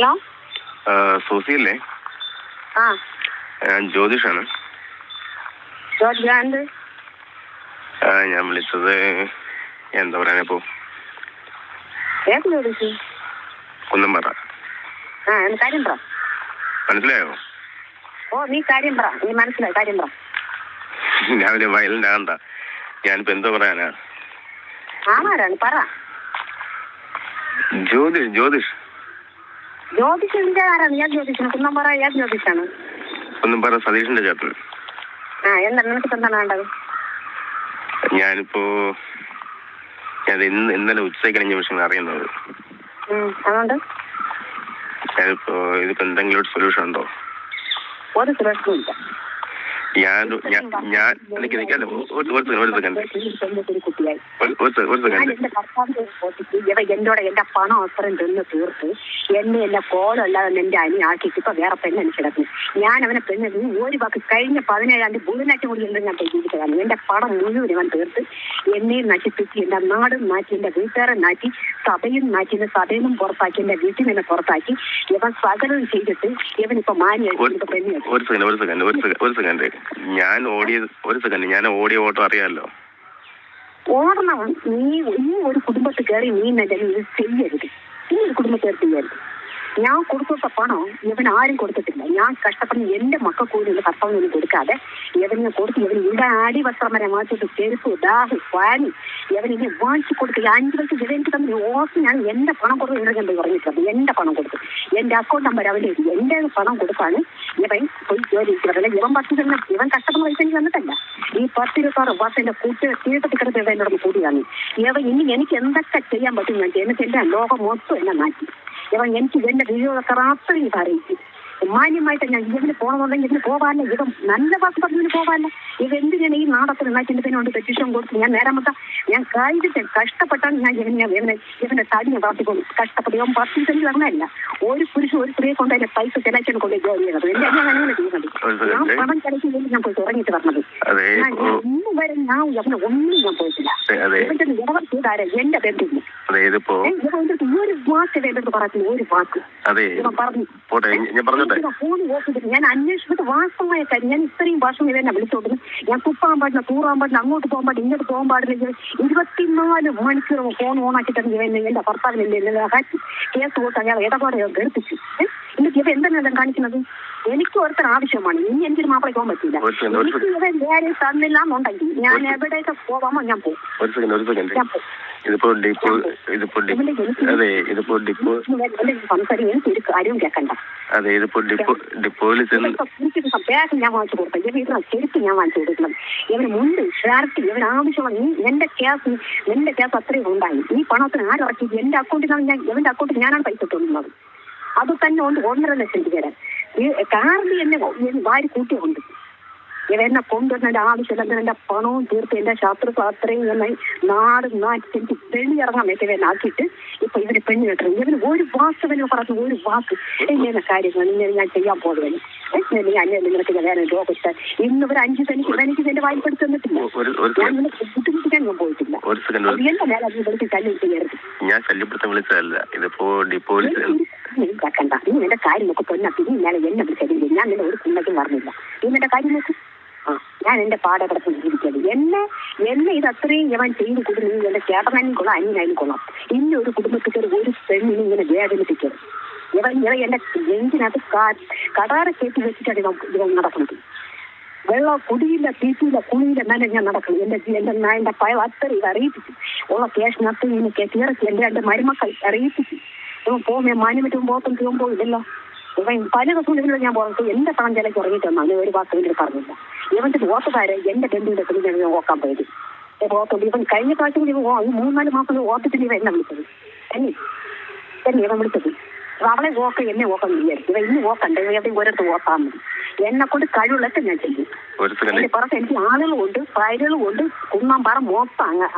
Hello, സോസിയല്ലേ? ആ ജ്യോതിഷാണ്. ജ്യോതിഷാണ്ട്. ഞാൻ വിളിച്ചത് എന്താ പറയാനിപ്പോ, ഏത് ജ്യോതിഷ്? കുന്നംപറ. കാര്യം പറ. മനസ്സിലായോ? ഓ, നീ കാര്യം പറ. നീ മനസ്സിലായി, കാര്യം പറ. ഞാൻ ഒരു വയലിന്റെ ആണ്ടാ. ഞാനിപ്പോ എന്തോ പറയാനാ. ആരാണ് പറ. ജ്യോതിഷ് ജ്യോതിഷിന്റെ ആരാണ്? ഏത് ജ്യോതിഷാണ്? കുന്നംപറ ഏത് ജ്യോതിഷാണ്? കുന്നംപറ സതീഷിന്റെ ചേട്ടൻ. എന്താ നിനക്ക് എന്താണ് വേണ്ടത്? ഞാനിപ്പോ ഇന്നലെ ഉച്ചയ്ക്ക് കഴിഞ്ഞ വിഷയം അറിയുന്നത്. അതുകൊണ്ട് ഞാനിപ്പോ ഇതിപ്പോ എന്തെങ്കിലും ഒരു സൊല്യൂഷൻ ഉണ്ടോ? ഒരു സൊല്യൂഷനും ഇല്ല. എന്നോട് എന്റെ പണം അത്രയും തിന്ന് തീർത്ത് എന്നെ കോലല്ലാതെ എന്റെ അനി ആക്കിയിട്ട് ഇപ്പൊ വേറെ പെണ്ണ് കിടക്കുന്നു. ഞാൻ അവനെ പെണ്ണ് ഒരു വാക്ക് കഴിഞ്ഞ 17-ാം തീയതി ബുധനാഴ്ച കൂടി ഞാൻ ജീവിച്ചതാണ്. എന്റെ പണം മുഴുവൻ അവൻ തീർത്ത് എന്നെയും നശിപ്പിച്ച് എന്റെ നാടും മാറ്റി, എന്റെ വീട്ടുകാരെ മാറ്റി, സഭയും മാറ്റി, സഭയിൽ നിന്നും പുറത്താക്കി, എന്റെ വീട്ടിൽ നിന്ന് പുറത്താക്കി. ഇവൻ സകലവും ചെയ്തിട്ട് ഇവനിപ്പോ മാനിയായിട്ട് പെണ്ണ്. ഒരു സെക്കൻഡ്, ഞാൻ ഓടിയ ഓട്ടം അറിയാമല്ലോ. ഓടണം. നീ ഒരു കുടുംബത്തിൽ കയറി നീ ഇത് ചെയ്യരുത്. ഈ ഒരു കുടുംബത്തിൽ ചെയ്യരുത്. ഞാൻ കൊടുത്ത പണം ഇവൻ ആരും കൊടുത്തിട്ടില്ല. ഞാൻ കഷ്ടപ്പെടുന്ന എന്റെ മക്കൾക്കൂടി കർത്താവിനൊന്നും കൊടുക്കാതെ ഇവനെ കൊടുത്ത് ഇവന് ഇവിടെ ആടി വസ്ത്രം വരെ വാങ്ങിച്ചിട്ട് ചെരുപ്പ്, ബാഗ്, ഫാനി ഇവനിങ്ങനെ വാങ്ങിച്ചു കൊടുത്ത് 5 വർഷം ഇവനിക്ക് തമ്മിൽ ഓർത്ത് ഞാൻ എന്റെ പണം കൊടുത്ത് ഇവരെ പറഞ്ഞിട്ടുണ്ട്. എന്റെ പണം കൊടുത്ത് എന്റെ അക്കൗണ്ട് നമ്പർ അവന്റെ എന്റെ പണം കൊടുത്താണ് ഇവൻ പോയി ജോലി ചെയ്തത്. ഇവൻ 10 തന്നെ ഇവൻ കഷ്ടപ്പെടുന്ന പൈസ എനിക്ക് വന്നിട്ടല്ല. ഈ 10-26 വർഷം എന്റെ കൂട്ടുകാർ തീർത്തിട്ട് കിടന്ന് എന്നോട് കൂടിയാണ്. ഇവൻ ഇനി എനിക്ക് എന്തൊക്കെ ചെയ്യാൻ പറ്റും ഞാൻ ചെയ്യുന്നത്. എന്റെ ലോകം മൊത്തം എന്നെ മാറ്റി. ഇവൻ എനിക്ക് എന്റെ വീഡിയോകളൊക്കെ അത്രയും അറിയിച്ചു. മാന്യമായിട്ട് ഞാൻ ഇവന് പോകണമെന്നുണ്ടെങ്കിൽ ഇതിന് പോകാല്ല. ഇവൻ നല്ല വാക്ക് പറഞ്ഞതിന് പോകാല്ല. ഇവ എന്തിനാണ് ഈ നാടത്തിൽ നയിക്കുന്നതിനോട് പെറ്റീഷൻ കൊടുത്ത് ഞാൻ നേരമത്ത ഞാൻ കഴിഞ്ഞിട്ട് കഷ്ടപ്പെട്ടാണ് ഞാൻ ഇവന്റെ തടിനെ വളർത്തിക്കൊണ്ട് കഷ്ടപ്പെട്ട്. ഇവൻ 10 സെന്റ് പറഞ്ഞല്ല. ഒരു പുരുഷൻ ഒരു സ്ത്രീയെ കൊണ്ട് അതിന്റെ പൈസ ചെലക്കാൻ കൊണ്ട് ജോലി ചെയ്യണത്. എന്റെ ഞാൻ അങ്ങനെ ചെയ്യുന്നത്. ഞാൻ പണം ചെലക്കില്ലെങ്കിൽ ഞാൻ പോയി തുടങ്ങിയിട്ട് പറഞ്ഞത്. ഞാൻ ഇന്ന് വരെ ഞാൻ അവനെ ഒന്നും ഞാൻ പോയിട്ടില്ല. ഇവന്റെ ഇടവർ ചെയ്താരെ എന്റെ ബന്ധുവില്ല. ഒരു വാക്ക് വേണ്ടത് പറയത്തില്ല. ഒരു വാക്ക് ഇവൻ പറഞ്ഞു. ഞാൻ അന്വേഷിച്ചിട്ട് വാസ്തവമായ കാര്യം. ഞാൻ ഇത്രയും വർഷം ഇവനെ വിളിച്ചോണ്ട് ഞാൻ തുപ്പാൻ പാടില്ല, തൂറാൻ പാടില്ല, അങ്ങോട്ട് പോകാൻ പാടില്ല, ഇങ്ങോട്ട് പോകാൻ പാടില്ല. 24 മണിക്കൂർ ഫോൺ ഓണാക്കിയിട്ട് ഇവൻ എന്റെ ഭർത്താവിനെ കേസ് കൊടുത്ത് അയാൾ ഇടപാട് ഘടിപ്പിച്ചു. എന്നിട്ട് ഇവ എന്തെല്ലാം കാണിക്കുന്നത്? എനിക്ക് ഒരുത്തരം ആവശ്യമാണ്. ഇനി എനിക്കൊരു മാപ്പിള പോകാൻ പറ്റില്ല. എനിക്ക് ഇവൻ വേറെ തന്നില്ല എന്നുണ്ടെങ്കിൽ ഞാൻ എവിടെയൊക്കെ പോവാമോ ഞാൻ പോകും. എനിക്ക് ഒരു കാര്യവും കേൾക്കണ്ട. ബാഗ് ഞാൻ വാങ്ങിച്ചു കൊടുത്തു. ഇവരുടെ ചെരുപ്പ് ഞാൻ വാങ്ങിച്ചു കൊടുക്കണം. ഇവന് മുണ്ട്, ഷർട്ട്, ഇവന് ആവശ്യമാണ്. നിന്റെ കേസ് അത്രയും ഉണ്ടായി. ഈ പണത്തിന് ആരിറക്കി എന്റെ അക്കൗണ്ടിലാണ് ഇവന്റെ അക്കൗണ്ടിൽ ഞാനാണ് പൈസ ഇട്ടുകൊണ്ടുള്ളത്. അത് തന്നെ ഉണ്ട് 1.5 ലക്ഷം രൂപ വരെ. ഈ കാറിൽ എന്നെ വാരി കൂട്ടിയുണ്ട്. ഇവെന്നെ കൊണ്ടുവരുന്നതിന്റെ ആവശ്യമില്ല. എന്റെ പണവും തീർത്ത് എന്റെ ശത്രുക്കൾ അത്രയും നാട് നാട്ടി എനിക്ക് വെളിയിറങ്ങാൻ വേണ്ടി ഇവനെ ആക്കിയിട്ട് ഇപ്പൊ ഇവര് പെണ്ണ് കെട്ടണം. ഇവന് ഒരു വാക്ക് തന്നെ പറഞ്ഞു. ഒരു വാക്ക് ഇങ്ങനെ കാര്യങ്ങൾ ഇങ്ങനെ ഞാൻ ചെയ്യാൻ പോകുന്നു. നിനക്ക് വേറെ രോഗത്തെ ഇന്ന് ഒരു 5 സെന്റ് എനിക്ക് എന്റെ വായ്പെടുത്ത് തന്നിട്ടില്ല. ഞാൻ നിനക്ക് ബുദ്ധിമുട്ടിക്കാൻ ഞാൻ പോയിട്ടില്ല. എന്റെ മേലെ അത് വിളിച്ച് ശല്യം ചെയ്യരുത്. കേൾക്കണ്ട. നീ എന്റെ കാര്യം നോക്ക്. പൊന്നാക്കി നീ മേലെ എന്നെ വിളിച്ചതില്ല. ഞാൻ നിന്നെ ഒരു കുന്നയ്ക്കും പറഞ്ഞില്ല. നീ എന്റെ കാര്യം നോക്ക്. ഞാൻ എന്റെ പാടകടത്ത് ജീവിക്കുന്നത്. എന്നെ ഇത് അത്രയും ഞാൻ ചെയ്ത് കൊടുത്തു. എന്റെ ചേട്ടനായാലും കൊള്ളാം, അനിയനായാലും കൊള്ളാം. ഇന്ന ഒരു കുടുംബത്തിൽ ഒരു പെണ്ണിനെ ഇങ്ങനെ വേദനിപ്പിക്കരുത്. ഇവൻ എന്റെ നെഞ്ചിനകത്ത് കടാര കയറ്റി വെച്ചിട്ടാണ് ഇവൻ നടക്കുന്നത്. വെള്ളം കുടിയില്ല, തീറ്റിയില്ല, കുളിയില്ല, എന്നാലും ഞാൻ നടക്കുന്നത്. എന്റെ പയം അത്രയും ഇത് അറിയിപ്പിച്ചു. ഉള്ള കേസിനകത്ത് ഇങ്ങനെ കയറ്റി എന്റെ മരുമക്കൾ അറിയിപ്പിച്ചു. ഇവൻ പോകുമ്പോൾ മാന്യമായിട്ടും പോത്തും തീരുമ്പോൾ ഇല്ലല്ലോ. ഇവൻ പല ദിവസവും ഞാൻ പോകുന്നത് എന്റെ പണം ചിലക്ക് ഉറങ്ങിയിട്ട് വന്നു. അങ്ങനെ ഒരു വാക്ക് വേണ്ടി പറഞ്ഞില്ല. ഇവന്റെ ഓട്ടുകാരെ എന്റെ ബന്ധുവിന്റെ ഞാൻ ഓക്കാൻ പോയത്. ഓത്തുണ്ട്. ഇവൻ കഴിഞ്ഞ പ്രാവശ്യം 3-4 മാസം ഓത്തിട്ടില്ല ഇവ എന്നെ വിളിച്ചത്. തന്നെ ഇവൻ വിളിച്ചത്. അവളെ ഓക്ക എന്നെ ഓക്കം വിചാരിച്ചു. ഇവ ഇന്ന് ഓക്കണ്ട. എവിടെയും ഒരിടത്ത് ഓക്കാൻ മതി. എന്നെ കൊണ്ട് കഴിവുള്ളൊക്കെ ഞാൻ ചെയ്യും. എന്റെ പുറത്ത് എനിക്ക് ആളുകളുണ്ട്, ഫയലുകളും ഉണ്ട്, കുന്നംപാറ മൊത്തം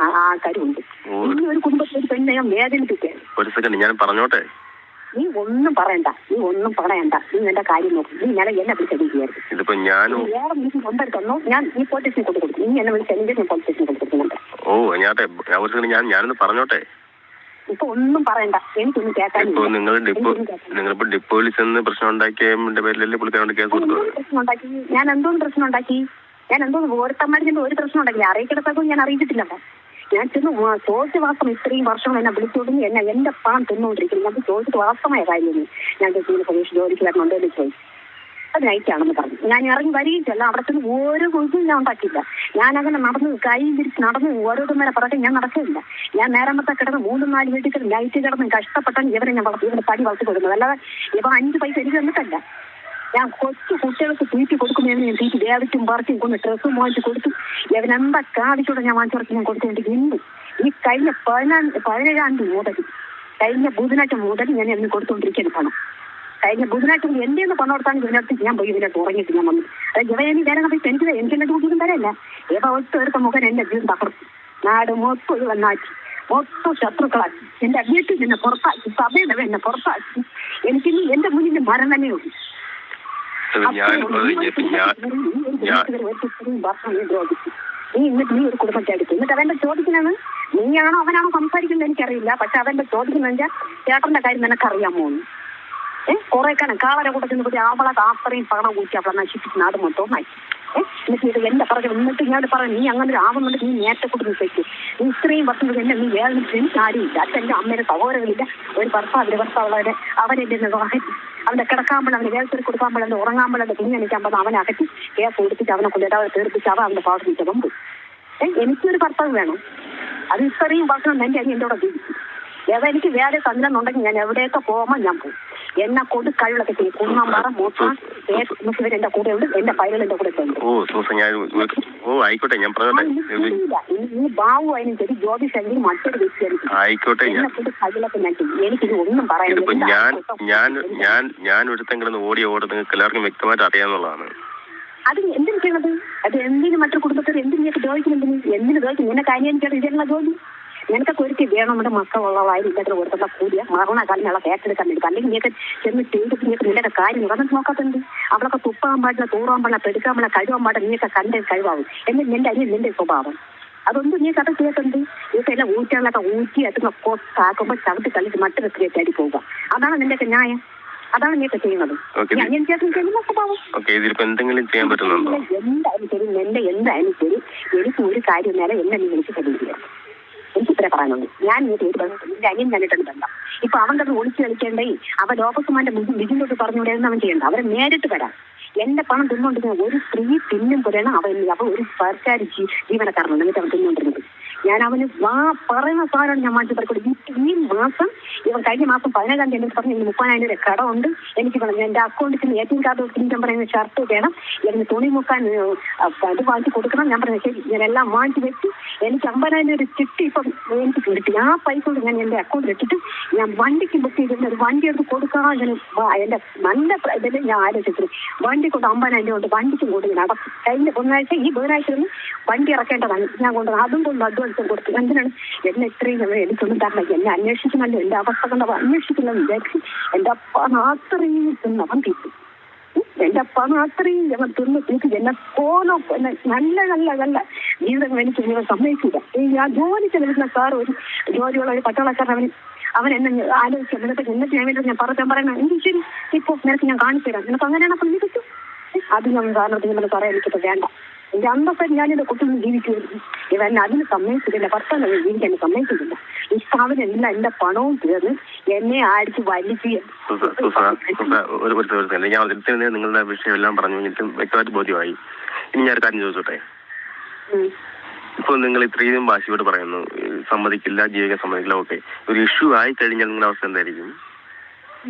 ആൾക്കാരുണ്ട്. ഇനി ഒരു കുടുംബത്തിൽ ഒരു പെണ്ണെ ഞാൻ വേദനിപ്പിക്കാൻ. ഞാൻ പറഞ്ഞോട്ടെ. നീ ഒന്നും പറയണ്ട. നീ എന്റെ കാര്യം നോക്കും. നീ എന്നെ വിളിച്ചത് ചെയ്യരുത്. വേറെ വീട്ടിൽ കൊണ്ടെടുത്തന്നോ ഞാൻ ഈ പോലീസ് സ്റ്റേഷനിൽ കൊടുക്കും. നീ എന്നെ വിളിച്ചെങ്കിൽ ഞാൻ പോലീസ് സ്റ്റേഷനിൽ കൊടുക്കുന്നുണ്ട്. ഞാനൊന്ന് പറഞ്ഞോട്ടെ. ഇപ്പൊ ഒന്നും പറയണ്ട, എനിക്കൊന്നും കേൾക്കാനില്ല. നിങ്ങളിപ്പോ ഡിപ്പോയിൽ ചെന്ന് പ്രശ്നം ഉണ്ടാക്കിയതിന്റെ പേരിലല്ലേ പുള്ളിക്കാരോട് കേസ് കൊടുത്തത്? പ്രശ്നം ഉണ്ടാക്കി ഞാൻ എന്തോന്ന് പ്രശ്നം ഉണ്ടാക്കി? ഞാൻ എന്തോന്ന് ഓരോരുത്തന്മാരിൽ ഒരു പ്രശ്നം ഉണ്ടാക്കി? അറിയിക്കിടത്തൊന്നും ഞാൻ അറിയിച്ചിട്ടില്ലല്ലോ. ഞാൻ ചെന്ന് ചോദിച്ച വാസം ഇത്രയും വർഷം എന്നെ വിളിച്ചോടുന്നു, എന്റെ പണം തിന്നുകൊണ്ടിരിക്കുന്നു. ഞാൻ ചോദിച്ചിട്ട് വാസ്തവമായ കാര്യം ഞാൻ പ്രതീക്ഷ ജോലിക്ക് വരണുണ്ടോ എന്ന് ചോദിച്ചു. അത് നൈറ്റാണെന്ന് പറഞ്ഞു. ഞാൻ ഇറങ്ങി വരികയില്ല. അവിടെ ചെന്ന് ഓരോ കുഴിച്ചും ഞാൻ ഉണ്ടാക്കിയില്ല. ഞാനങ്ങനെ നടന്ന് കൈ തിരിച്ച് നടന്ന് ഓരോരുത്തന്മാരെ പറഞ്ഞ് ഞാൻ നടക്കില്ല. ഞാൻ നേരമ്പത്തെ കിടന്ന് 3-4 വീട്ടിൽ ലൈറ്റ് കിടന്ന് കഷ്ടപ്പെട്ടാണ് ഇവരെ ഞാൻ ഇവരുടെ പണി വളർത്തി കൊടുക്കുന്നത്. അല്ലാതെ ഇവ 5 പൈസ എനിക്ക് തന്നിട്ടല്ല. ഞാൻ കൊച്ചു കുട്ടികൾക്ക് തീറ്റി കൊടുക്കുന്നതിന് ഞാൻ തീറ്റി വേവിച്ചും പറിച്ചും കൊണ്ട് ഡ്രസ്സും വാങ്ങിച്ച് കൊടുത്തു. ഇവനെന്താ കാണിച്ചോടെ ഞാൻ വാങ്ങിച്ചു ഞാൻ കൊടുത്തേണ്ടി ഇന്ന് ഈ കഴിഞ്ഞ 17-ാം തീയതി മുതൽ, കഴിഞ്ഞ ബുധനാഴ്ച മുതൽ ഞാൻ എന്ന് കൊടുത്തുകൊണ്ടിരിക്കുന്ന പണം. കഴിഞ്ഞ ബുധനാഴ്ച എന്റെ ഒന്ന് പണം കൊടുത്താൽ ഇതിനടുത്ത് ഞാൻ പോയി ഇതിനകത്ത് ഉറങ്ങിയിട്ട് ഞാൻ വന്നു. അതായത് ഇവനി വേറെ പൈസ എനിക്ക് എന്റെ ഡ്യൂട്ടിയും തരല്ല. ഇവ ഒറ്റ മുഖൻ എന്റെ ജീവിതം തകർത്തു. നാട് മൊത്തം വന്നാക്കി, മൊത്തം ശത്രുക്കളാക്കി, എന്റെ വീട്ടിൽ എന്നെ പുറത്താക്കി, സഭയുടെ എന്നെ പുറത്താക്കി. എനിക്കിനി എന്റെ മുന്നിൽ മരം തന്നെ ഉള്ളൂ. നീ ഒരു കുടുംബത്തെ അടുത്ത് എന്നിട്ട് അവന്റെ ചോദിക്കുന്നത് നീയാണോ അവനാണോ സംസാരിക്കുന്നത് എനിക്കറിയില്ല. പക്ഷെ അവന്റെ ചോദിക്കുന്നത് വെച്ചാൽ ചേട്ടന്റെ കാര്യം നിനക്കറിയാമോ? കുറെ കാവര കൂട്ടത്തിന് കൂടി അവളെ അത്രയും പണം കൂട്ടി അവളെ നശിപ്പിച്ച് നാട് മൊത്തം നശി. എന്നിട്ട് ഇത് എന്റെ പറഞ്ഞു എന്നിട്ട് ഞാൻ പറഞ്ഞു നീ അങ്ങനെ ഒരു ആവുന്നുണ്ട്, നീ നേരത്തെ കൂടി നിൽക്കും. നീ ഇത്രയും വർഷം എന്നെ നീ വേദനിച്ച് ആരുമില്ല. അച്ഛൻ്റെ അമ്മയുടെ സഹോദരങ്ങളില്ല, ഒരു ഭർത്താവുള്ളവരെ അവരെന്റെ അവന്റെ കിടക്കാമ്പോൾ അവന് വേദത്തിൽ കൊടുക്കാമ്പോൾ അവന്റെ ഉറങ്ങാമ്പോൾ അവന്റെ കുഞ്ഞെണിക്കാമ്പോൾ അവനെ അകറ്റി കേസ് കൊടുത്തിട്ട് അവനെ കൊണ്ടിട്ട് അവനെ തീർപ്പിച്ച് അവന്റെ പാവത്തിട്ട് കൊമ്പ്. എനിക്കൊരു ഭർത്താവ് വേണം. അത് ഇത്രയും വർഷം എന്റെ അനി എന്റെ കൂടെ ജീവിക്കും. എനിക്ക് വേറെ തന്നില്ലെന്നുണ്ടെങ്കിൽ ഞാൻ എവിടെയൊക്കെ പോകുമ്പോൾ ഞാൻ പോകും. എന്നെ കൊണ്ട് കഴിവൊക്കെ ചെയ്യും. കുണ്ണാമ്പാറ മൂത്ത എന്റെ കൂടെ ഉണ്ട്, എന്റെ ഫയലുകൾ എന്റെ കൂടെ ഉണ്ട്. ഈ ബാബു അതിനും ശരി ജ്യോതിഷ് അല്ലെങ്കിൽ മറ്റൊരു വ്യക്തി എന്നെ കൊണ്ട് കഴിവൊക്കെ ഞാൻ ചെയ്യും. എനിക്കിത് ഒന്നും പറയാനില്ല. ഞാൻ ഒരുത്തെങ്കിലും ഓടുന്നത് നിങ്ങൾക്ക് എല്ലാവർക്കും വ്യക്തമായിട്ട് അറിയാന്നുള്ളതാണ്. അത് എന്തിനു ചെയ്യണത്? അത് എന്തിനു മറ്റൊരു കുടുംബത്തിൽ എന്തിനു ചോദിക്കുന്നുണ്ട്? എന്തിനു ചോദിക്കും? നിന്നെ കാര്യം ഇതെന്നുള്ള ജോലി നിനക്കൊക്കെ ഒരുക്കി വേണം. നമ്മുടെ മക്കളുള്ളതായാലും ഇല്ലാത്ത കൊടുത്തുള്ള കൂടിയ മരണകാലം ഏറ്റെടുക്കാൻ വേണ്ടി. അല്ലെങ്കിൽ നീക്ക് ചെന്ന് ചെയ്തിട്ട് നീക്ക് നിന്റെ കാര്യം അതൊന്നും നോക്കാത്തുണ്ട്. അവളൊക്കെ തുപ്പാൻ പാടില്ല, തൂറാൻ പാടില്ല, പെടുക്കാൻ പാടില്ല, കഴിവാൻ പാടില്ല. നീയൊക്കെ കണ്ട കഴിവാകും. എന്നിട്ട് നിന്റെ അരി നിന്റെ സ്വഭാവം അതൊന്നും നീ കഥ ചെയ്തിട്ടുണ്ട്. ഇതൊക്കെ എല്ലാം ഊറ്റാളൊക്കെ ഊറ്റി അതിന് കൊത്താക്കുമ്പോൾ ചവിട്ടി തള്ളിട്ട് മറ്റൊരു തേടി പോവുക. അതാണ് നിന്റെയൊക്കെ ന്യായം. അതാണ് നീയൊക്കെ ചെയ്യുന്നത്. അനിയൻ ചെയ്യുന്ന സ്വഭാവം എന്തായാലും ശരി, നിന്റെ എന്തായാലും ശരി, എനിക്ക് ഒരു കാര്യം നേരെ എന്നെ നീ വിളിച്ച് കഴിയുക. എനിക്കിത്ര പറയാനുള്ളൂ. ഞാൻ നിന്റെ അനിയൻ തന്നിട്ടുണ്ട് ബന്ധം. ഇപ്പൊ അവൻ തന്നെ ഒളിച്ചു കളിക്കേണ്ടേ? അവൻ ലോകസുമാന്റെ വിജിലോട്ട് പറഞ്ഞുകൂടെ അവൻ ചെയ്യണ്ട. അവരെ നേരിട്ട് വരാം. എന്റെ പണം തിന്നുകൊണ്ടിരുന്ന ഒരു സ്ത്രീ തിന്നും പോലെയാണ് അവൻ ഒരു സർക്കാർ ജീവനക്കാരനാണ്. എന്നിട്ട് അവൻ തിന്നുകൊണ്ടിരുന്നത്. ഞാൻ അവന് പറയുന്ന സാധനമാണ് ഞാൻ മാറ്റി പറയും. ഈ മാസം ഇവൻ കഴിഞ്ഞ മാസം 15-ാം തീയതി പറഞ്ഞു 30,000 രൂപ കടമുണ്ട് എനിക്ക്. പറഞ്ഞു എന്റെ അക്കൗണ്ടിൽ നിന്ന് ATM കാർഡ് ഞാൻ പറയുന്ന ഷർട്ട് വേണം, എനിക്ക് തുണി മുക്കാൻ അത് വാങ്ങിച്ച് കൊടുക്കണം. ഞാൻ പറഞ്ഞു ശരി, ഞാനെല്ലാം വാങ്ങിച്ച് വെച്ച് എനിക്ക് 50,000 ഒരു ചിട്ടി ഇപ്പം എനിക്ക് കിട്ടി. ആ പൈസ കൊണ്ട് ഞാൻ എന്റെ അക്കൗണ്ടിൽ ഇട്ടിട്ട് ഞാൻ വണ്ടിക്ക് ബുക്ക് ചെയ്തിട്ട് ഒരു വണ്ടി എടുത്ത് കൊടുക്കാൻ എന്റെ നല്ല ഇതിൽ ഞാൻ ആലോചിച്ചിട്ട് വണ്ടി കൊണ്ട് 50,000 കൊണ്ട് വണ്ടിക്കും കൂടി നടത്തി. കഴിഞ്ഞ ബുധനാഴ്ച ഈ ബുധനാഴ്ച വണ്ടി ഇറക്കേണ്ടതാണ്. ഞാൻ കൊണ്ട് അതും കൊണ്ട് അഡ്വാൻസും കൊടുത്തു. എന്തിനാണ് എന്നെ ഇത്രയും എനിക്കൊന്നും തരണം? എന്നെ അന്വേഷിക്കുമല്ലോ, എന്റെ അവസ്ഥ കണ്ടവ അന്വേഷിക്കില്ലെന്ന് വിചാരിച്ച് എന്റെ അപ്പാണ് അത്രയും തിന്നവൻ തീറ്റു. എന്റെ അപ്പാണ് അത്രയും ഞങ്ങൾ തിന്ന് തീറ്റ് എന്നെ പോലോ നല്ല നല്ല നല്ല ജീവിതങ്ങൾ എനിക്ക് നിങ്ങൾ സമ്മതിച്ചില്ല. ഞാൻ ജോലി ചെലവിടുന്ന സാർ ഒരു ജോലിയുള്ള ഒരു പട്ടാളക്കാരൻ അവൻ എന്നെ ആലോചിച്ചു. എന്നിട്ട് ഞാൻ വേണ്ടി ഞാൻ പറയണം എനിക്ക് ശരി ഇപ്പൊ നിനക്ക് ഞാൻ കാണിച്ചു തരാം, നിനക്ക് അങ്ങനെയാണ്. അപ്പം നീ കിട്ടും. അത് ഞാൻ കാരണത്തിന് നമ്മൾ പറയാൻ എനിക്കിപ്പോ വേണ്ട. എന്റെ അന്തസ്സായിട്ട് ഞാനിത് കുട്ടികൾ ജീവിക്കുമായിരുന്നു. ഇവൻ അതിന് സമ്മതിച്ചിട്ടില്ല. ഭർത്താവ് ജീവിക്കാൻ സമ്മതിച്ചിട്ടില്ല. ഈ സ്ഥാപനം എന്റെ പണവും തീർന്ന് എന്നെ അടിച്ച് വലിച്ച്. നിങ്ങളുടെ വിഷയം എല്ലാം പറഞ്ഞു എനിക്ക് വ്യക്തമായിട്ട് ബോധ്യമായി. ഇനി ഞാൻ ഒരു കാര്യം ചോദിച്ചോട്ടെ. ഇപ്പൊ നിങ്ങൾ ഇത്രയും വാശിയോട് പറയുന്നു സമ്മതിക്കില്ല, ജീവിക്കാൻ സമ്മതിക്കില്ല. ഓക്കെ, ഒരു ഇഷ്യൂ ആയി കഴിഞ്ഞാൽ നിങ്ങളുടെ അവസ്ഥ എന്തായിരിക്കും?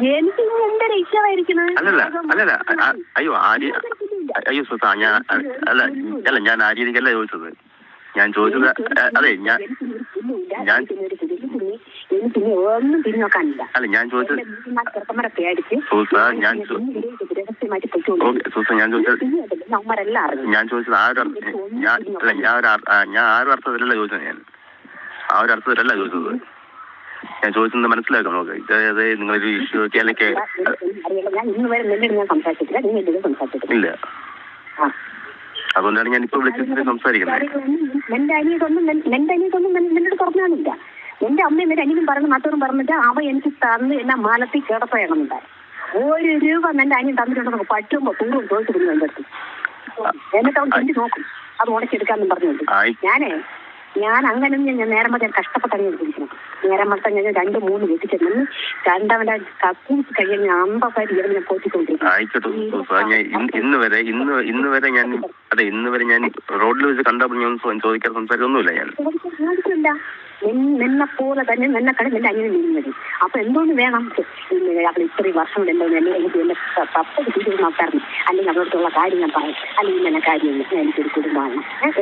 എനിക്ക് എന്തൊരു ഇഷ്ടമായിരിക്കുന്നത്? അല്ലല്ല അയ്യോ സുസാ, ഞാൻ ആ രീതിക്കല്ല ചോദിച്ചത്. ഞാൻ ചോദിച്ചത് അതെ ഞാൻ അല്ല ഞാൻ ചോദിച്ചത് ഞാൻ ആ ഒരു അർത്ഥത്തിലല്ല ചോദിച്ചത്. ആ ഒരു അർത്ഥത്തിലല്ല ചോദിച്ചത്. ഞാൻ ചോദിച്ചത് മനസ്സിലാക്കാം നോക്ക്. അതായത് നിങ്ങളൊരു ഇഷ്യൂ ഒക്കെ അല്ലെങ്കിൽ ഇല്ല, അതുകൊണ്ടാണ് ഞാൻ ഇപ്പൊ വിളിച്ചിട്ട് സംസാരിക്കുന്നത്. എന്റെ അനിയതൊന്നും നിന്നോട് പറഞ്ഞാലില്ല. എന്റെ അമ്മ എന്നിട്ട് അനിയനും പറഞ്ഞു മറ്റോറും പറഞ്ഞിട്ട് അവ എനിക്ക് തന്ന് എന്നെ മാനത്തിൽ കിടപ്പയണമെന്നുണ്ടായി. 1 രൂപ എന്റെ അനിയൻ തന്നിട്ടുണ്ടെന്ന് പറ്റുമ്പോ തൂറും ചോദിച്ചിരുന്നു എന്റെ അടുത്ത്. എന്നിട്ട് അവൻ ചിന്തി നോക്കും അത് ഉടച്ചെടുക്കാന്നും പറഞ്ഞുകൊണ്ട്. ഞാൻ അങ്ങനെ ഞാൻ നേരം ഞാൻ കഷ്ടപ്പെട്ടങ്ങനെ എടുത്തിരിക്കണം. നേരം മൊത്തം ഞാൻ 2-3 വെട്ടിച്ചെന്ന് കണ്ടവന്റെ കക്കൂസ് കഴിഞ്ഞ 50 ഇവരെ ഞാൻ പോറ്റിക്കൊണ്ടിരിക്കും. ഇന്ന് വരെ ഞാൻ റോഡിൽ വെച്ച് കണ്ടപ്പോൾ ഞാൻ ചോദിക്കാൻ സംസാരിക്കൊന്നുമില്ല. ഞാൻ നിന്നെ പോലെ തന്നെ നിന്നെ കട നിന്റെ അനിയൻ വീഴുന്നത്. അപ്പൊ എന്തോന്ന് വേണം അവൾ ഇത്രയും വർഷം കൊണ്ട് എന്തോന്ന് എനിക്ക് എന്നെ തപ്പത് ചെയ്ത് നോക്കാറുണ്ട്. അല്ലെങ്കിൽ അവരോടുള്ള കാര്യം ഞാൻ പറയും. അല്ലെങ്കിൽ എന്നെ കാര്യം എനിക്കൊരു കുടുംബമാണ്.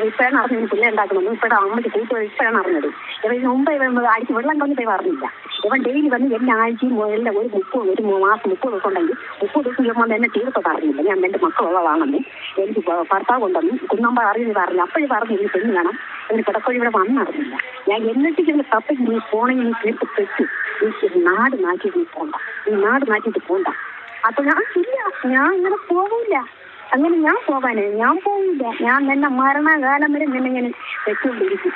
ഇപ്പോഴാണ് അറിഞ്ഞത് പിള്ളേ ഉണ്ടാക്കണമെന്ന്. ഇപ്പോഴാണ് അമ്മയ്ക്ക് കൂട്ടുകൾ ഇപ്പോഴാണ് അറിഞ്ഞത്. ഇവന് മുമ്പ് അടിച്ച് വെള്ളം കൊണ്ട് പോയി അറിഞ്ഞില്ല. ഇവൻ ഡെയിലി വന്ന് എല്ലാ ആഴ്ചയും എല്ലാം ഒരു മാസം 30 ദിവസം ഉണ്ടെങ്കിൽ 30 ദിവസം ചെയ്യുമ്പോൾ എന്നെ തീർത്തത് അറിഞ്ഞില്ല. ഞാൻ എന്റെ മക്കളുള്ളതാണെന്ന് എനിക്ക് ഭർത്താവ് കൊണ്ടെന്ന് കുന്നമ്പ അറിഞ്ഞത് അറിഞ്ഞു. അപ്പോഴും പറഞ്ഞു എനിക്ക് പെണ്ണ് വേണം. അതിന് കിടക്കോഴി ഇവിടെ വന്നറിഞ്ഞില്ല. ഞാൻ എന്നിട്ട് കപ്പയ്ക്ക് നീ പോണെങ്കിൽ നീ തീർത്ത് പെട്ടു. നീ നാട് മാറ്റിയിട്ട് നീ പോണ്ട. നീ നാട് മാറ്റിയിട്ട് പോണ്ട. അപ്പൊ ഞാൻ ഇല്ല, ഞാൻ ഇങ്ങനെ പോവില്ല. അങ്ങനെ ഞാൻ പോവില്ല. ഞാൻ നിന്നെ മരണകാലം വരെ നിന്നെ ഞാൻ വെച്ചുകൊണ്ടിരിക്കും.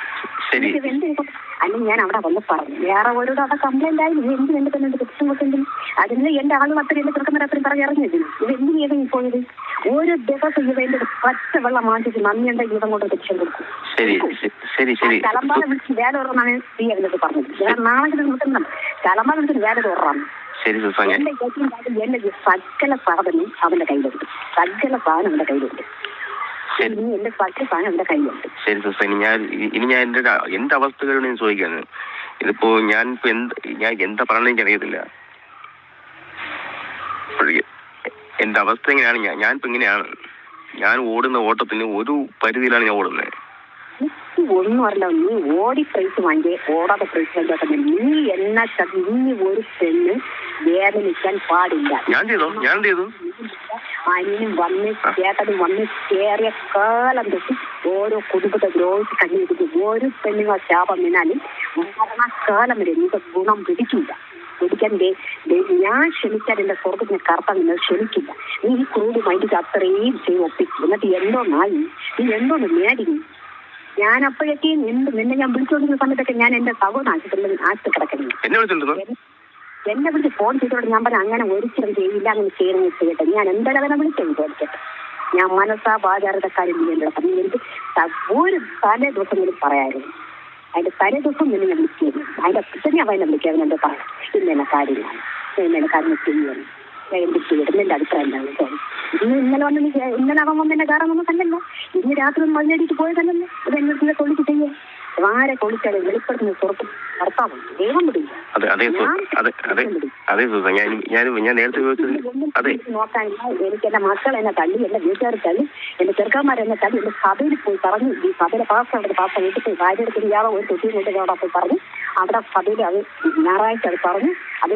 അല്ലെങ്കിൽ ഞാൻ അവിടെ വന്ന് പറഞ്ഞു വേറെ ഓരോട് അവിടെ കംപ്ലൈന്റ് ആയി. ഇത് എന്തിന് എന്റെ തന്നെ പ്രശ്നം കൊണ്ടെങ്കിലും അതിന് എന്റെ ആള് അത്രയും എന്റെ ചെറുക്കന്മാരെ അത്രയും പറഞ്ഞ് ഇറങ്ങിയതിന് ഇത് എന്തിനു ഏതെങ്കിലും പോയത്. ഓരോ ദിവസം ഇവ എന്റെ പച്ച വെള്ളം മാറ്റിട്ട് നന്ദിയുടെ ജീവിതം കൊണ്ട് രക്ഷ കൊടുക്കും. തലമ്പാല വിളിച്ച് വേല തുറന്നാണ് സ്ത്രീ അതിനൊക്കെ പറഞ്ഞത്. ഞാൻ നാളെ നിൽക്കണം തലമ്പാല വിളിച്ചിട്ട് വേല തുറന്നു. എന്റെ സകല സാധനം അവന്റെ കയ്യിലുണ്ട്. സകല സാധനം അവന്റെ കയ്യിലുണ്ട്. എന്റെ സകല സാധനം അവന്റെ കയ്യിലുണ്ട്. ശരി സുസ, ഇനി ഞാൻ എന്റെ അവസ്ഥകളോട് ഞാൻ ചോദിക്കാണ്. ഇതിപ്പോ ഞാൻ എന്താ പറയണെന്ന് എനിക്കറിയത്തില്ല. എന്റെ അവസ്ഥ എങ്ങനെയാണ്? ഞാനിപ്പോ ഇങ്ങനെയാണ്. ഞാൻ ഓടുന്ന ഓട്ടത്തിന് ഒരു പരിധിയിലാണ് ഞാൻ ഓടുന്നത്. ഒന്നും അറിയില്ല. നീ ഓടി പ്രൈസ് വാങ്ങിയേ ഓടാതെ പ്രൈസ് വാങ്ങിയാൽ നീ എന്നെ ഇനി ഒരു പെണ്ണ് വേദനിക്കാൻ പാടില്ല. അനിയനും വന്ന് ചേട്ടനും വന്ന് കയറിയ കാലം തൊട്ട് ഓരോ കുടുംബത്തെ ദ്രോഹിച്ച് കണ്ണുപിടിച്ച് ഒരു പെണ്ണുങ്ങൾ ശാപം വീണാലും മരണക്കാലം വരെ നീക്ക് ഗുണം പിടിക്കില്ല. പിടിക്കാൻ ഞാൻ ക്ഷമിച്ചാൽ എന്റെ സ്വർഗത്തിന് കർത്താൻ ക്ഷമിക്കില്ല. നീ ഈ ക്രൂഡ് മൈൻഡിക്ക് അത്രയും ചെയ്ത് ഒപ്പിച്ചു. എന്നിട്ട് എന്തോന്നായി നീ എന്തോന്ന് നേടി. ഞാൻ അപ്പോഴൊക്കെ നിന്നെ ഞാൻ വിളിച്ചുകൊണ്ടിരുന്ന സമയത്തൊക്കെ ഞാൻ എന്റെ സഹോദരൻ ആശുപത്രി കിടക്കുന്നു. എന്നെ വിളിച്ച് ഫോൺ ചെയ്തോട് ഞാൻ പറഞ്ഞു അങ്ങനെ ഒരിക്കലും ചെയ്യില്ല, അങ്ങനെ ചെയ്യണമെന്ന് ചെയ്യട്ടെ. ഞാൻ എന്തെങ്കിലും വിളിച്ചെന്ന് ചോദിക്കട്ടെ. ഞാൻ മനസ്സാ ബാധാരത്തെ കാര്യം പറഞ്ഞു. എനിക്ക് ഒരു തലേ ദിവസം കൂടി പറയായിരുന്നു. അതിന്റെ തലേ ദിവസം നിന്നെ ഞാൻ വിളിച്ചിരുന്നു. അതിന്റെ തന്നെ അവ എന്നെ വിളിക്കാതെ എന്റെ പറയാം ഇന്നെന്നെ കാര്യമാണ് എന്നെ കാര്യം ചെയ്യുന്നു എന്ത് ചെയ്യണം എന്റെ അഭിപ്രായം എന്താണ്. ഇന്നലെ വന്ന് ഇന്നലെ അവൻ വന്ന് എന്നെ കാരണം കണ്ടല്ലോ. ഇന്ന് രാത്രി ഒന്ന് മതിലടിയിട്ട് പോയതല്ലോ. ഇത് എന്നെ തൊളിച്ച് ചെയ്യാം. ആരെ കൊളിച്ചാലും വെളിപ്പെടുത്തുന്ന പുറത്ത് ഭർത്താവുണ്ട്. ദൈവം വിടില്ല. നോക്കാനില്ല. എനിക്ക് എന്റെ മക്കൾ എന്നെ തള്ളി, എന്റെ വീട്ടുകാർ തള്ളി, എന്റെ ചെറുക്കന്മാരെന്നെ തള്ളി. എന്റെ സഭയിൽ പോയി പറഞ്ഞു. ഈ സഭയിലെ പാസ്റ്റർ വീട്ടിൽ പോയി കാര്യമെടുത്ത് ഇയാളെ ഒരു തൊട്ടിയും കൊണ്ട് അവിടെ പോയി പറഞ്ഞു. അവിടെ സഭയിൽ അത് ഞായറാഴ്ച അത് പറഞ്ഞു. അത്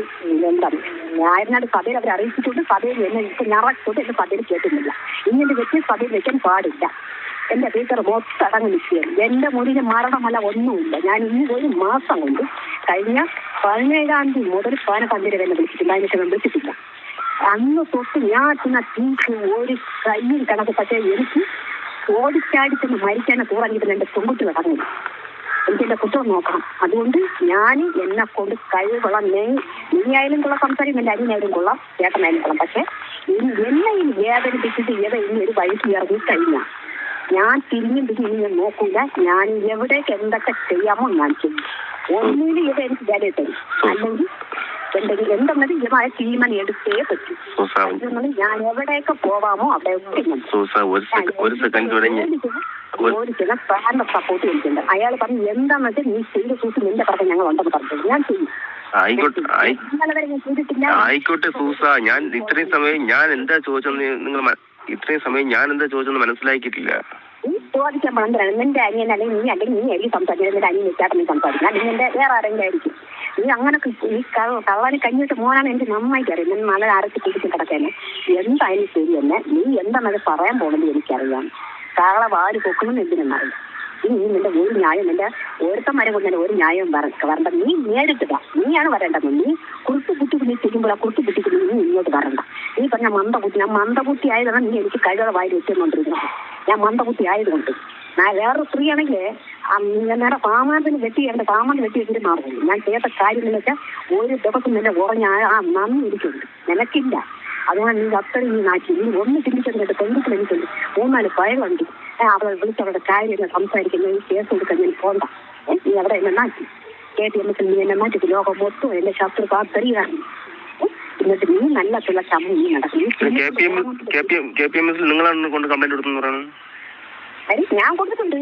എന്താണ് ഞായറിനാട് സഭയിൽ അവർ അറിയിച്ചിട്ടുണ്ട്. സഭയിൽ എന്നെ ഇപ്പൊ ഞായറാഴ്ച തൊട്ട് എന്റെ സഭയിൽ കേൾക്കുന്നില്ല. ഇങ്ങനെ വെച്ച് സഭയിൽ വെക്കാൻ പാടില്ല. എന്റെ ടീച്ചർ മൊത്തം അടങ്ങി നിൽക്കുകയാണ്. എന്റെ മുറിയിൽ മരണമല്ല ഒന്നുമില്ല. ഞാൻ ഇന്ന് ഒരു മാസം കൊണ്ട് കഴിഞ്ഞ 17-ാം തീയതി മുതൽ 15 വരെ എന്നെ വിളിച്ചിട്ടില്ല. അതിനെ വിളിച്ചിട്ടില്ല. അന്ന് തൊട്ട് ഞാൻ തിന്ന തീക്ക് ഒരു കയ്യും കണക്ക്. പക്ഷേ എനിക്ക് ഓടിച്ചാടിച്ചെന്ന് മരിക്കാനെ തുറങ്ങിയിട്ടില്ല. എന്റെ പെൺകുട്ടി കിടങ്ങില്ല. എനിക്ക് എന്റെ കുറ്റം നോക്കണം. അതുകൊണ്ട് ഞാൻ എന്നെ കൊണ്ട് കഴിവുകൊള്ളാം. നീയായാലും കൊള്ളാം സംസാരിക്കും, എന്റെ അനിയനായാലും കൊള്ളാം, ചേട്ടനായാലും കൊള്ളാം. പക്ഷെ എന്നെ ഈ വേദനിപ്പിച്ചിട്ട് ഇനി ഒരു വയസ്സ് ഇറങ്ങി കഴിഞ്ഞാൽ ഞാൻ തിരിഞ്ഞും ഇനി ഞാൻ നോക്കൂല. ഞാൻ എവിടേക്ക് എന്തൊക്കെ ചെയ്യാമോ ഞാൻ ചെയ്യും. ഒന്നിനും ഇത് എനിക്ക് വേല തരും. അല്ലെങ്കിൽ എന്തെങ്കിലും എന്തെന്നത് ഇതുമായ തീരുമാനം എടുത്തേ പറ്റും. ഞാൻ എവിടെയൊക്കെ പോവാമോ അവിടെ ഒരു ചില പാരന്റ് സപ്പോർട്ട് ചെയ്തിട്ടുണ്ട്. അയാൾ പറഞ്ഞു എന്താണെന്ന് വെച്ചാൽ നീ ചെയ്ത് സൂസി നിന്റെ പറഞ്ഞ ഞങ്ങൾ ഉണ്ടെന്ന് പറഞ്ഞത് ഞാൻ ചെയ്യും. ആയിക്കോട്ടെ സൂസ, ഞാൻ ഇത്രയും സമയം ഞാൻ എന്താ ചോദിച്ചെന്ന് മനസ്സിലാക്കിയിട്ടില്ല. ചോദിക്കാൻ എന്തിനാണ് നിന്റെ അനിയൻ അല്ലെങ്കിൽ നീ ആയിരിക്കും സംസാരിക്കുന്നത്. നിന്റെ അനിയൻ വെച്ചാട്ട് നീ സംസാരിക്കണം. അല്ലെങ്കിൽ നിന്റെ വേറെ ആരെങ്കിലും ആയിരിക്കും. നീ അങ്ങനെ ഈ കള്ളാന് കഞ്ഞിട്ട് മോനാണ് എനിക്ക് നന്നായിട്ട് അറിയാം. ഞാൻ നല്ല അരച്ച് പിടിച്ച് കിടക്കാന് എന്തായാലും ശരി തന്നെ. നീ എന്താണത് പറയാൻ പോകുന്നത് എനിക്കറിയാം. കാള വാരി പൊക്കണം എന്തിനെന്നറിയാം. നീ നിന്റെ ഒരു ന്യായം നിന്റെ ഓരോരുത്തന്മാരെ കൊണ്ട് തന്നെ ഒരു ന്യായം വരണ്ട. നീ നേരിട്ടുക. നീയാണ് വരേണ്ടത്. നീ കുറുത്തുപുട്ടി നീ ചെയ്യുമ്പോൾ ആ കുറുത്തുപുട്ടിക്ക് നീ ഇങ്ങോട്ട് വരണ്ട. നീ പറഞ്ഞ മന്ദബുദ്ധി. ഞാൻ മന്ദബുദ്ധി ആയതാണ് നീ എനിക്ക് കഴിവുള്ള വാരി വെച്ചുകൊണ്ടിരുന്നത്. ഞാൻ മന്ദബുദ്ധി ആയതുകൊണ്ട്. ഞാൻ വേറൊരു സ്ത്രീ ആണെങ്കിൽ നേരെ പാമാന്തിന് വെട്ടി എന്റെ പാമാന്ത് വെട്ടി വെച്ചിട്ട് മാറുന്നു. ഞാൻ ചെയ്ത കാര്യം എന്ന് വെച്ചാൽ ഒരു ദിവസം നിന്നെ ഉറങ്ങ ആ നന്ദി എനിക്കുണ്ട്, നിനക്കില്ല. അതുകൊണ്ട് നീ അത്രയും നീ നാട്ടി നീ ഒന്ന് ചിന്തിച്ചിട്ടുണ്ട്. പെൺകുട്ടികൾ എനിക്കുണ്ട്, 3-4 പയറുണ്ട്. അവളെ വിളിച്ചവരുടെ കാര്യം സംസാരിക്കുന്ന ഈ കേസ് കൊടുക്കാൻ ഞാൻ പോണ്ട. നീ അവിടെ എന്നെ നാട്ടി KPMS നീ എന്നെ നാട്ടിക്ക് ലോകം മൊത്തം എന്റെ ശത്രു പാത്തറിയാണ്. എന്നിട്ട് നീ നല്ല ചമ്മ നീ നടക്കും. നിങ്ങളാണ് കൊണ്ട് കംപ്ലൈന്റ് കൊടുത്തെന്ന് പറയുന്നത്? ഞാൻ കൊടുത്തിട്ടുണ്ട്.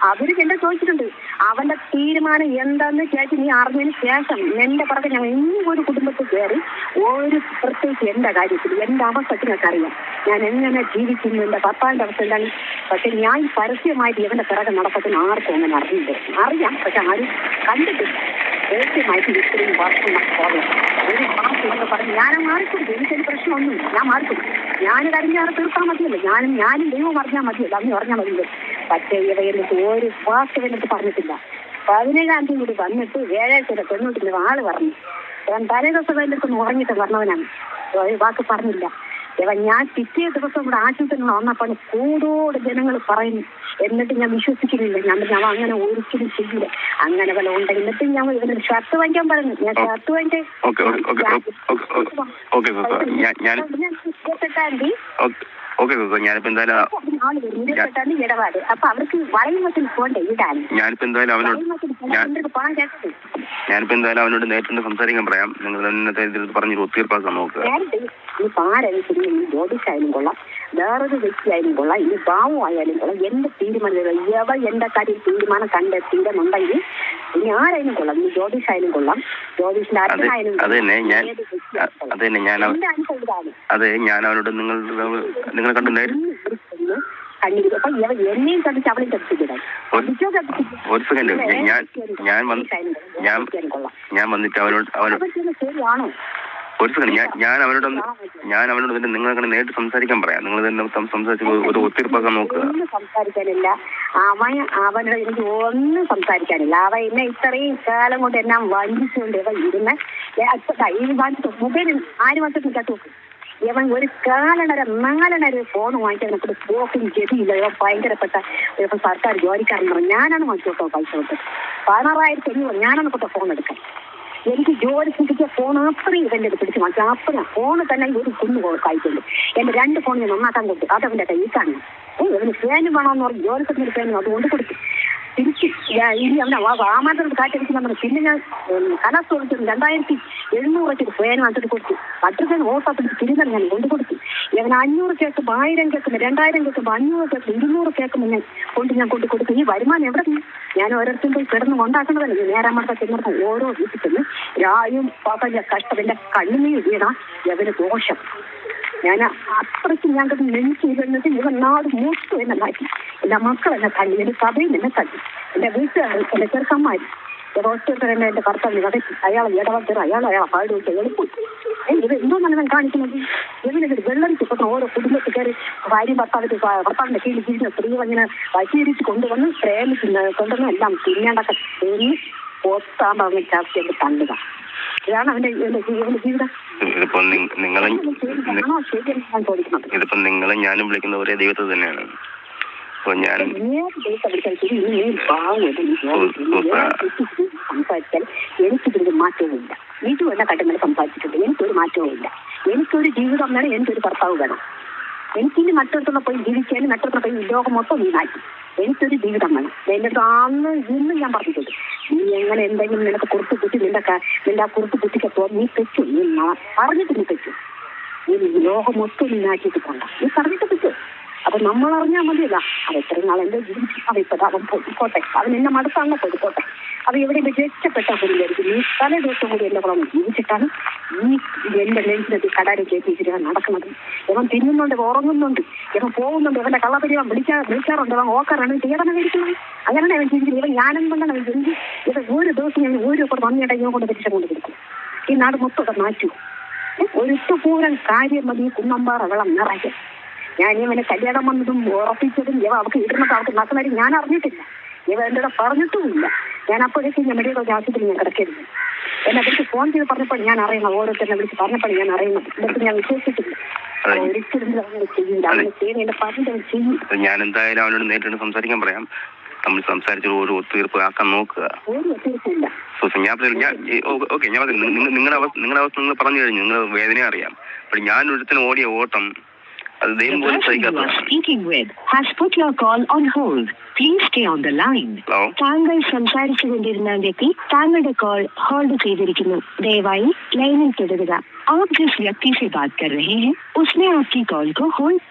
അവര് എന്നെ ചോദിച്ചിട്ടുണ്ട് അവന്റെ തീരുമാനം എന്താന്ന് ചേച്ചി നീ അറിഞ്ഞതിന് ശേഷം എന്റെ പുറകെ ഞാൻ ഇന്നും ഒരു കുടുംബത്തിൽ കയറി ഒരു പ്രത്യേകിച്ച് എന്റെ കാര്യത്തിൽ എന്റെ അവസ്ഥത്തിനൊക്കെ അറിയാം ഞാൻ എങ്ങനെ ജീവിക്കുന്നു, എന്റെ ഭർത്താവിന്റെ അവസ്ഥ എന്താണ്. പക്ഷെ ഞാൻ പരസ്യമായിട്ട് ഇവന്റെ പിറകെ നടക്കത്തിന് ആർക്കും അങ്ങനെ അറിയാം. പക്ഷെ ആരും കണ്ടിട്ടില്ല. രഹസ്യമായിട്ട് ഇത്രയും വർഷം പോലെ ഒരു മാസം പറഞ്ഞ് ഞാനും മാറിക്കൊടുക്കും. എനിക്കൊരു പ്രശ്നമൊന്നുമില്ല, ഞാൻ മാറിക്കൊടുക്കും. ഞാൻ കരഞ്ഞാറ് തീർക്കാൻ മതിയല്ലോ. ഞാനും ദൈവം അറിഞ്ഞാൽ മതിയല്ലോ, അന്ന് പറഞ്ഞാൽ മതിയല്ലോ. പക്ഷേ ഇവ എന്നിട്ട് ഒരു വാക്ക് എന്നിട്ട് പറഞ്ഞിട്ടില്ല. 17-ാം തീയതി കൂടി വന്നിട്ട് 7-ാഴ്ച പെണ്ണുട്ടിന്റെ ആള് പറഞ്ഞു. തലേ ദിവസം എന്നിട്ടൊന്ന് ഉറങ്ങിയിട്ട് പറഞ്ഞവനാണ്, ഒരു വാക്ക് പറഞ്ഞില്ല. ഞാൻ പിറ്റേ ദിവസം ഇവിടെ ആശുപത്രി വന്നപ്പോൾ കൂടോട് ജനങ്ങൾ പറയുന്നു. എന്നിട്ട് ഞാൻ വിശ്വസിക്കുന്നില്ല. ഞാൻ അങ്ങനെ ഒരിക്കലും ചെയ്യില്ല. അങ്ങനെ വല്ല ഉണ്ടെങ്കിൽ എന്നിട്ട് ഞാൻ ഇവരുടെ ഷർട്ട് വാങ്ങിക്കാൻ പറഞ്ഞു. ഞാൻ ഷർട്ട് വാങ്ങിക്കാൻ ഇടപാട്. അപ്പൊ അവർക്ക് വളയുമത്തിൽ പോണ്ടേ ഇടാൻ. ഞാനിപ്പോ എന്തായാലും അവനോട് നേരിട്ട് സംസാരിക്കാൻ പറയാം. നിങ്ങൾ പറഞ്ഞു ഒത്തീർപ്പാക്കാൻ നോക്കുക. ഇനിയിപ്പോ ആരായാലും ഇനി ജ്യോതിഷായാലും കൊള്ളാം, വേറൊരു വ്യക്തിയായാലും കൊള്ളാം, ഇനി ഭാവമായാലും കൊള്ളാം, എന്റെ തീരുമാനം എന്റെ കാര്യം തീരുമാനം കണ്ടെത്തിയിട്ടുണ്ടെങ്കിൽ ഇനി ആരായാലും കൊള്ളാം. ഇനി ജ്യോതിഷായാലും കൊള്ളാം, ജ്യോതിഷിന്റെ അച്ഛനായാലും ഞാൻ അവനോട് നിങ്ങൾ കണ്ടു അപ്പൊ എന്നെയും കണ്ടിട്ട് അവളെയും കത്തിച്ചിടാൻ ഒരു സെക്കൻഡ്. ഞാൻ വന്നിട്ട് അവനോട് ശരിയാണോ? ഒരു സെക്കൻഡ്. ഞാൻ അവനോട് നിങ്ങൾ അങ്ങനെ നേരിട്ട് സംസാരിക്കാൻ പറയാം. നിങ്ങൾ തന്നെ സംസാരിച്ച് ഒരു ഒത്തിരിപ്പാക്കാൻ നോക്കുക. ഒന്നും സംസാരിക്കാനില്ല. അവനോട് എനിക്ക് ഒന്നും സംസാരിക്കാനില്ല. അവ എന്നെ ഇത്രയും കാലം കൊണ്ട് എന്നെ വഞ്ചിച്ചുകൊണ്ട് ഇരുന്ന് മൊബൈൽ 6 മാസത്തിൽ കത്തുവെക്കും. ഇവൻ ഒരു 4.5 ഫോൺ വാങ്ങിക്കാൻ നമുക്ക് പോക്കും ഗതിയില്ല. ഇവ ഭയങ്കരപ്പെട്ട ഇപ്പം സർക്കാർ ജോലിക്കാരൻ പറഞ്ഞു. ഞാനാണ് വാങ്ങിച്ചോട്ടോ പൈസ കൊടുത്തത് 16,500 ഞാനാണ് കൊടുത്ത ഫോൺ എടുക്കാൻ. എനിക്ക് ജോലി കിട്ടിയ ഫോൺ അത്രയും ഇവന്റെ പിടിച്ച് വാങ്ങിച്ചു. അപ്പഴും ഫോണ് തന്നെ ഒരു കുന്നു കഴിച്ചുള്ളൂ. എന്റെ 2 ഫോൺ ഞാൻ നന്നാക്കാൻ കൊടുത്തു. അതവന്റെ കയ്യിലാണ്. ഇവന് ഫാനും വേണമെന്ന് പറഞ്ഞു. ജോലി കിട്ടുന്ന ഫാനും അതുകൊണ്ട് കൊടുത്തു. തിരിച്ച് ഇനി അവന്റെ ആമാത്രം കാറ്റടിക്കുന്ന പിന്നെ ഞാൻ കലാസ് കൊടുത്തു 2,700 വെച്ചൊരു ഫാൻ വാങ്ങിച്ചിട്ട് കൊടുത്തു. പത്രത്തിന് ഓട്ടത്തിൽ തിരിഞ്ഞാൽ ഞാൻ കൊണ്ടു കൊടുത്തു. ഇവൻ 500 കേൾക്കുമ്പോൾ 1000 കേൾക്കുമ്പോൾ 2000 കേൾക്കുമ്പോൾ 500 കേൾക്കുമ്പോൾ 200 കേൾക്കുമ്പോൾ ഞാൻ കൊണ്ടു കൊടുത്തു. ഈ വരുമാനം എവിടെ നിന്ന്? ഞാൻ ഓരോരുത്തരും പോയി കിടന്ന് കൊണ്ടാക്കുന്നതല്ല. നേരാമർത്ത ചെന്നിട്ട് ഓരോ വീട്ടിൽ രായും പകല കഷ്ടത്തിന്റെ കണ്ണുനീർ വീണ ഇവന് ദോഷം. ഞാൻ അത്രയ്ക്ക് ഞാൻ നെഞ്ചു ഇരുന്നിട്ട് ഇവൻ നാട് മൂത്തു എന്നെ മാറ്റി. എന്റെ മക്കൾ എന്നെ തല്ലി, എന്റെ സഭയിൽ എന്നെ തല്ലി, എന്റെ വീട്ടുകാർ, എന്റെ ചെറുക്കന്മാർ, ഹോസ്പിറ്റൽ തന്നെ എന്റെ ഭർത്താവിനെ കടത്തി അയാളെ ഇടവത്തർ അയാളെ പാട് വെച്ച് എളുപ്പം. ഇത് എന്തോന്നാണ് ഞാൻ കാണിക്കുന്നത്? ഇവനൊരു വെള്ളരിച്ചപ്പോൾ ഓരോ കുടുംബത്തിൽ കയറി ഭർത്താവിന്റെ കീഴിൽ തിരിഞ്ഞ സ്ത്രീകൾ ഇങ്ങനെ വശീകരിച്ച് കൊണ്ടുവന്ന് പ്രേമിക്കുന്ന കൊണ്ടുവന്ന് എല്ലാം തിന്നേണ്ടൊക്കെ തേങ്ങി ഒത്താകുമ്പോൾ ചാർച്ച എന്റെ തള്ളുക. ഇതാണ് അവന്റെ ജീവിതം. ഇതിപ്പോ നിങ്ങളും ഞാനും വിളിക്കുന്ന ഒരേ ദൈവത്തെ തന്നെയാണ്. ഞാൻ സംസാരിച്ചാൽ എനിക്കിതൊരു മാറ്റവും ഇല്ല. വീട്ടിൽ എന്നെ കട്ടുന്നത് സംസാരിച്ചിട്ടുണ്ട്. എനിക്കൊരു മാറ്റവും ഇല്ല. എനിക്കൊരു ജീവിതം വേണം, എനിക്കൊരു ഭർത്താവ് വേണം. എനിക്കിനി മറ്റൊരുത്തുള്ള പോയി ജീവിക്കാനും മറ്റൊരുത്തുള്ള പോയി ലോകം മൊത്തം നീനാക്കി എനിക്കൊരു ജീവിതം വേണം. എന്റെ അടുത്ത് അന്ന് ഇന്നും ഞാൻ പറഞ്ഞിട്ടുണ്ട്, നീ എങ്ങനെ എന്തെങ്കിലും നിനക്ക് കുറുത്ത് കുത്തി നിന്റെ ആ കുറുത്ത് കുത്തിക്കപ്പോ നീ തെച്ചു, നീ പറഞ്ഞിട്ട് നീ തെച്ചു, നീ ലോകം മൊത്തം നീനാക്കിയിട്ട് പോണ്ട, നീ പറഞ്ഞിട്ട് തെച്ചു. അപ്പൊ നമ്മൾ അറിഞ്ഞാൽ മതിയല്ല. അവ ഇത്രയും നാൾ എന്റെ ജീവിച്ചു. അവ ഇപ്പൊ അവൻ പോട്ടെ, അവൻ എന്നെ മടുത്താണോ പോട്ടെ. അവ എവിടെ രക്ഷപ്പെട്ടാൽ പോലും നീ തലേ ദിവസം കൂടി എന്നെ കൂടെ ജീവിച്ചിട്ടാണ് ഈ എന്റെ നെഞ്ചിനെത്തി കടാരി കയറ്റിച്ചിട്ട് നടക്കുന്നത്. ഇവൻ തിന്നുന്നുണ്ട്, ഉറങ്ങുന്നുണ്ട്, ഇവൻ പോകുന്നുണ്ട്, ഇവന്റെ കള്ളപ്പരിവൻ വിളിക്കാറുണ്ട്, അവൻ ഓക്കാറാണ് തീരണ കഴിക്കുന്നത്. അങ്ങനെയാണ് അവൻ ചിന്തിക്കുന്നത്. ഇവൻ ഞാനും കൊണ്ടാണ് അവൻ ചിന്തി. ഇവൻ ഒരു ദിവസം ഞാൻ ഒരു നന്ദിയുടെ ഇവൻ കൊണ്ട് പരീക്ഷ കൊണ്ട് കൊടുക്കും. ഈ നാട് മൊത്തം മാറ്റൂ. ഒരു ഇട്ടുപൂരൻ കാര്യം മതി കുന്നമ്പാറ വെള്ളം നിറയ്ക്കും. ഞാൻ ഇവനെ കല്യാണം വന്നതും ഉറപ്പിച്ചതും ഇവ അവർക്ക് ഇടുന്നത് അവർക്ക് നഷ്ടമായി ഞാൻ അറിഞ്ഞിട്ടില്ല. ഇവ എൻ്റെ കൂടെ പറഞ്ഞിട്ടുമില്ല. ഞാൻ അപ്പോഴേക്കും ഞാൻ മെഡിക്കൽ കോളേജ് ആശുപത്രിയിൽ ഞാൻ കിടക്കരുത്. എന്നെ വിളിച്ച് ഫോൺ ചെയ്ത് പറഞ്ഞപ്പോൾ ഞാൻ അറിയണം, ഓരോരുത്തരെ വിളിച്ച് പറഞ്ഞപ്പോൾ ഞാൻ അറിയുന്നത്. ഇതൊക്കെ ഞാൻ വിശ്വസിച്ചിട്ടില്ല. ഒരിക്കലും അങ്ങനെ ചെയ്യില്ല. അങ്ങനെ ചെയ്യുന്ന എന്റെ പറഞ്ഞിട്ട് ചെയ്യും. ഞാൻ എന്തായാലും അവനോട് നേരിട്ട് സംസാരിക്കാൻ പറയാം. തമ്മിൽ സംസാരിച്ച് ഒരു ഒത്തുതീർപ്പ് ആക്കാൻ നോക്കുക. ഓക്കെ, ഞാൻ നിങ്ങളുടെ അവസ്ഥ നിങ്ങൾ പറഞ്ഞു കഴിഞ്ഞു. നിങ്ങൾ വേദന അറിയാം. അപ്പോൾ ഞാൻ ഒരുത്തിന് ഓടിയ ഓട്ടം അത് ദൈവം പോലും താങ്കൾ സംസാരിച്ചു കൊണ്ടിരുന്ന വ്യക്തി താങ്കളുടെ കോൾ ഹോൾഡ് ചെയ്തിരിക്കുന്നു. ദയവായി ലൈനിൽ തുടരുക. आप जिस व्यक्ति से बात कर रहे हैं उसने आपकी कॉल को होल्ड